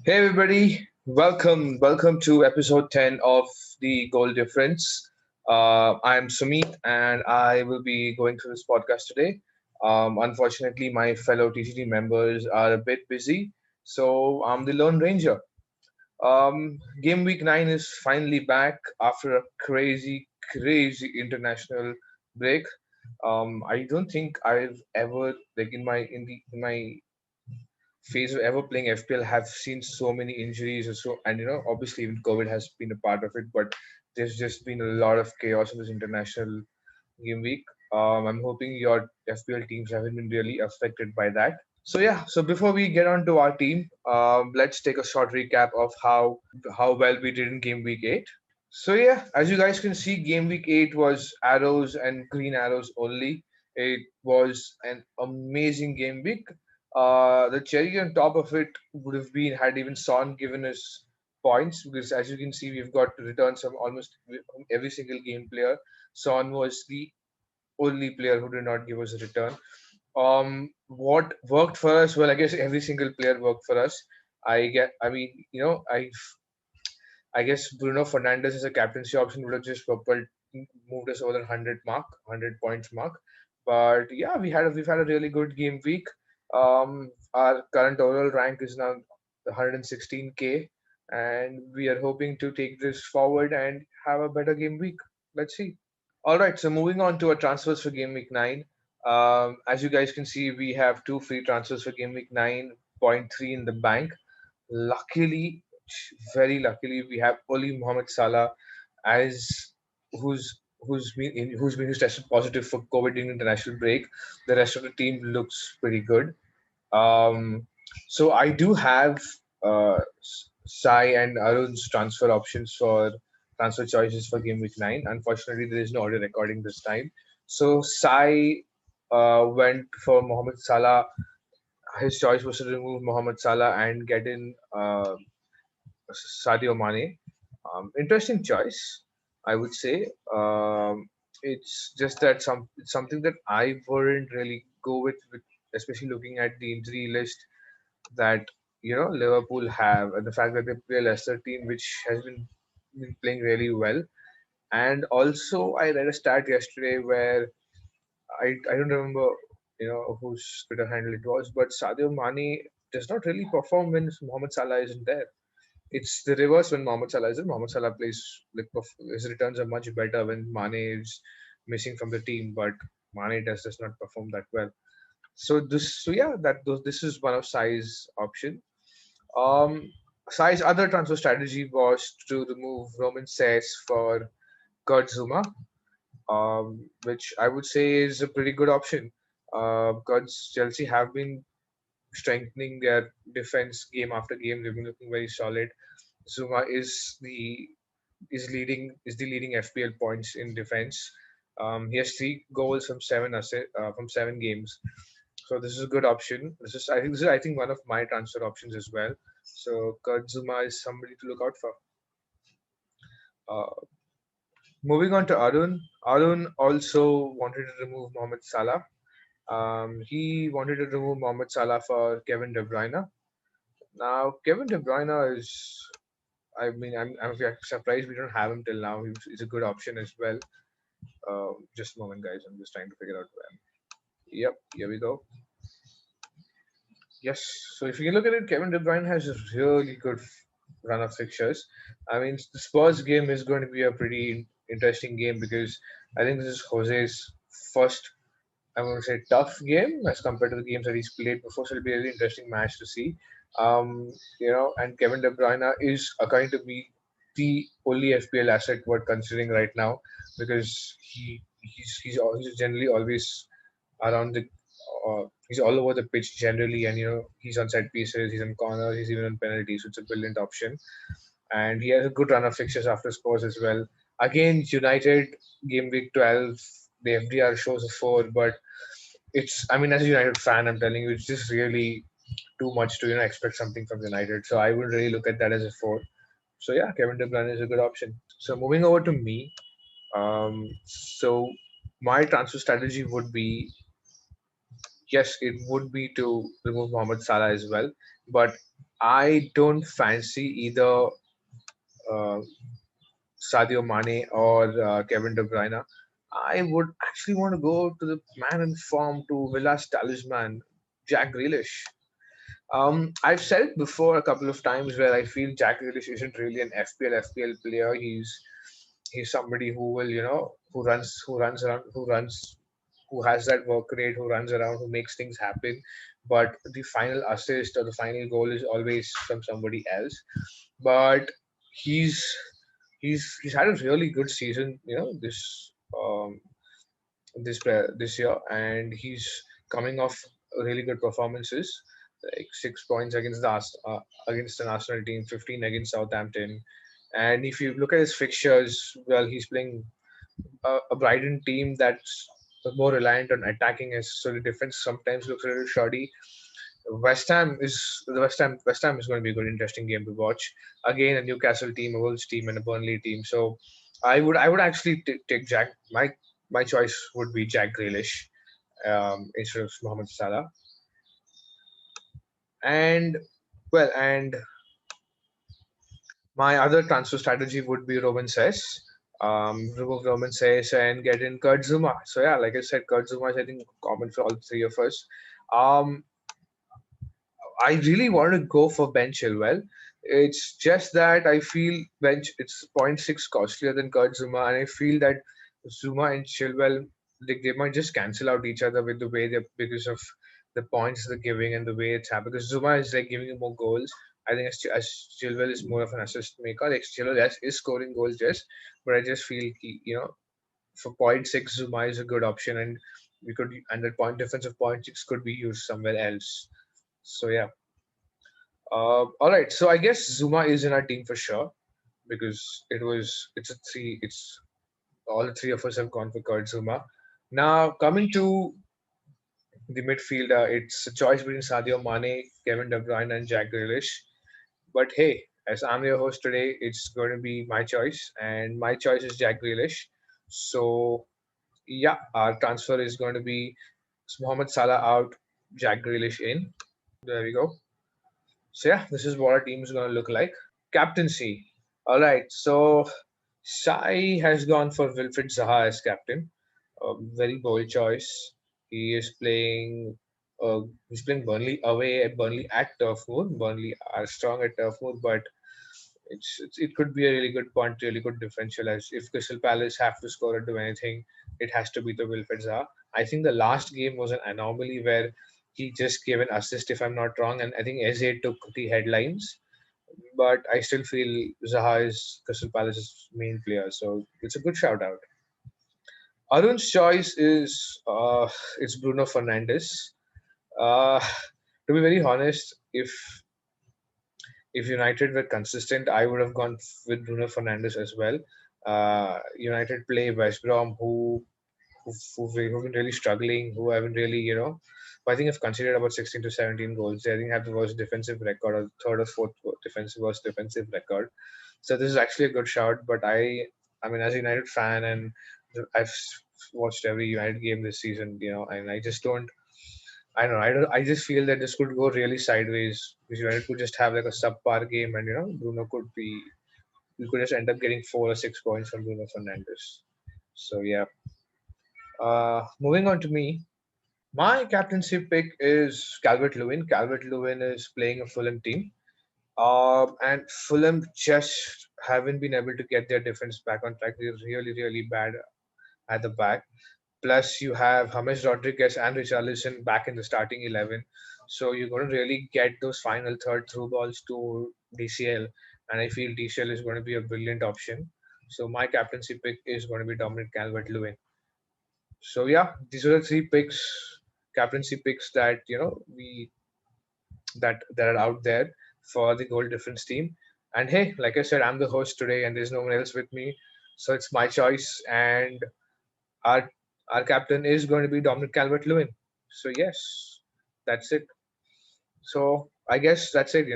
Hey everybody, welcome to episode 10 of the Goal Difference. I'm Sumit and I will be going through this podcast today. Unfortunately, my fellow TGT members are a bit busy, so I'm the Lone Ranger. Game week 9 is finally back after a crazy international break. I don't think I've ever, like in my phase of ever playing FPL have seen so many injuries or so, and obviously even COVID has been a part of it, but there's just been a lot of chaos in this international game week. I'm hoping your FPL teams haven't been really affected by that. So yeah, so before we get on to our team, let's take a short recap of how well we did in game week 8. So yeah, as you guys can see, game week 8 was arrows and green arrows only. It was an amazing game week. The cherry on top of it would have been had even Son given us points, because as you can see, we've got returns from almost every single game player. Son was the only player who did not give us a return. What worked for us? Well, I guess every single player worked for us. I mean, I guess Bruno Fernandes as a captaincy option would have just propelled, moved us over the 100 points mark. But yeah, we've had a really good game week. Our current overall rank is now 116k, and we are hoping to take this forward and have a better game week. Let's see. All right, so moving on to our transfers for game week 9. As you guys can see, we have two free transfers for game week 9.3 in the bank. Luckily, very luckily, we have Oli Mohamed Salah as who's tested positive for COVID in international break. The rest of the team looks pretty good. So I do have Sai and Arun's transfer choices for game week 9. Unfortunately, there is no audio recording this time. So Sai went for Mohamed Salah. His choice was to remove Mohamed Salah and get in Sadio Mane. Interesting choice, I would say. It's just that it's something that I wouldn't really go with, especially looking at the injury list that Liverpool have, and the fact that they play a Leicester team which has been playing really well. And also, I read a stat yesterday where I don't remember whose Twitter handle it was, but Sadio Mane does not really perform when Mohamed Salah isn't there. It's the reverse when Mohamed Salah is in. Mohamed Salah plays like his returns are much better when Mane is missing from the team, but Mane does not perform that well. So yeah, this is one of Sai's option. Um, Sai's other transfer strategy was to remove Roman Says for Kurt Zuma, which I would say is a pretty good option. Because Chelsea have been strengthening their defense game after game. They've been looking very solid. Zuma is the leading FPL points in defense. He has 3 goals from from 7 games. So this is a good option. This is I think one of my transfer options as well. So Kurt Zuma is somebody to look out for. Uh, Moving on to Arun. Arun also wanted to remove Mohamed Salah. He wanted to remove Mohamed Salah for Kevin De Bruyne. Now Kevin De Bruyne is, I mean, I'm surprised we don't have him till now. He's a good option as well. Just a moment, guys. I'm just trying to figure out where. Yep, here we go. Yes. So if you look at it, Kevin De Bruyne has a really good run of fixtures. I mean, the Spurs game is going to be a pretty interesting game because I think this is Jose's first, I'm going to say, tough game as compared to the games that he's played before. So it'll be a really interesting match to see. And Kevin De Bruyne is going to be the only FPL asset worth considering right now, because he's generally always around the he's all over the pitch generally, and he's on set pieces, he's on corners, he's even on penalties, so it's a brilliant option. And he has a good run of fixtures after scores as well. Again, United game week 12, the FDR shows a 4, but it's, I mean, as a United fan, I'm telling you, it's just really too much to expect something from United. So I would really look at that as a 4. So yeah, Kevin De Bruyne is a good option. So moving over to me, so my transfer strategy would be, yes, it would be to remove Mohamed Salah as well. But I don't fancy either uh, Sadio Mane or Kevin De Bruyne. I would actually want to go to the man in form, to Villa's talisman, Jack Grealish. I've said it before a couple of times where I feel Jack Grealish isn't really an FPL player. He's somebody who will, who runs around, who has that work rate, who runs around, who makes things happen. But the final assist or the final goal is always from somebody else. But he's he's had a really good season, this year, and he's coming off really good performances, like 6 points against an Arsenal team, 15 against Southampton. And if you look at his fixtures, well, he's playing a Brighton team that's more reliant on attacking us, so the defense sometimes looks a little shoddy. West Ham is going to be a good, interesting game to watch. Again, a Newcastle team, a Wolves team, and a Burnley team. So, I would actually take Jack. My choice would be Jack Grealish instead of Mohamed Salah. And and my other transfer strategy would be Roman says. Remove Roman says and get in Kurt Zuma. So yeah, like I said, Kurt Zuma is, I think, common for all three of us. Um, I really want to go for Ben Chilwell. It's just that I feel it's zero point 0.6 costlier than Kurt Zuma, and I feel that Zuma and Chilwell, they might just cancel out each other with the way they, because of the points they're giving and the way it's happening. Because Zuma is like giving you more goals. I think as Chilwell is more of an assist maker. Like Chilwell, yes, is scoring goals, yes, but I just feel for zero point 0.6 Zuma is a good option, and the point difference of zero point 0.6 could be used somewhere else. So yeah. All right, so I guess Zuma is in our team for sure because it's a three. It's all three of us have gone for Kurt Zuma. Now coming to the midfielder, it's a choice between Sadio Mane, Kevin De Bruyne, and Jack Grealish. But hey, as I'm your host today, it's going to be my choice, and my choice is Jack Grealish. So yeah, our transfer is going to be Mohamed Salah out, Jack Grealish in. There we go. So yeah, this is what our team is going to look like. Captaincy. All right. So Sai has gone for Wilfried Zaha as captain. A very bold choice. He is playing. He's playing Burnley away at Burnley at Turf Moor. Burnley are strong at Turf Moor, but it could be a really good point, really good differential. As if Crystal Palace have to score or do anything, it has to be the Wilfried Zaha. I think the last game was an anomaly where he just gave an assist, if I'm not wrong, and I think Eze took the headlines, but I still feel Zaha is Crystal Palace's main player, so it's a good shout out. Arun's choice is it's Bruno Fernandes. Uh, to be very honest, if United were consistent, I would have gone with Bruno Fernandes as well. United play West Brom, who've been really struggling, who haven't really, I think have considered about 16 to 17 goals. They, I think, have the worst defensive record, or third or fourth worst defensive record. So this is actually a good shout. But I mean, as a United fan, and I've watched every United game this season, and I just don't. I just feel that this could go really sideways. Because United could just have like a subpar game, and Bruno could be. We could just end up getting 4 or 6 points from Bruno Fernandes. So yeah. Moving on to me. My captaincy pick is Calvert Lewin. Calvert Lewin is playing a Fulham team. And Fulham just haven't been able to get their defense back on track. They're really, really bad at the back. Plus, you have James Rodriguez and Richarlison back in the starting 11. So you're going to really get those final third through balls to DCL. And I feel DCL is going to be a brilliant option. So my captaincy pick is going to be Dominic Calvert Lewin. So yeah, these are the three picks, captaincy picks that we that are out there for the goal difference team. And hey, like I said, I'm the host today, and there's no one else with me, so it's my choice. And our our captain is going to be Dominic Calvert-Lewin. So yes, that's it. So I guess that's it.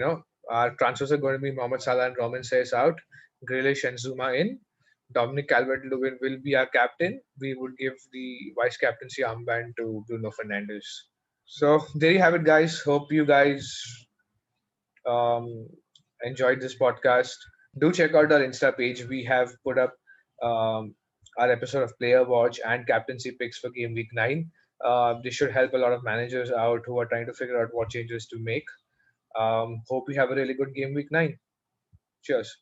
Our transfers are going to be Mohamed Salah and Roman says out, Grealish and Zuma in. Dominic Calvert-Lewin will be our captain. We would give the vice captaincy armband to Bruno Fernandes. So there you have it, guys. Hope you guys um, enjoyed this podcast, do check out our Insta page. We have put up um, our episode of Player Watch and captaincy picks for Game Week 9. This should help a lot of managers out who are trying to figure out what changes to make. Hope you have a really good Game Week 9. Cheers.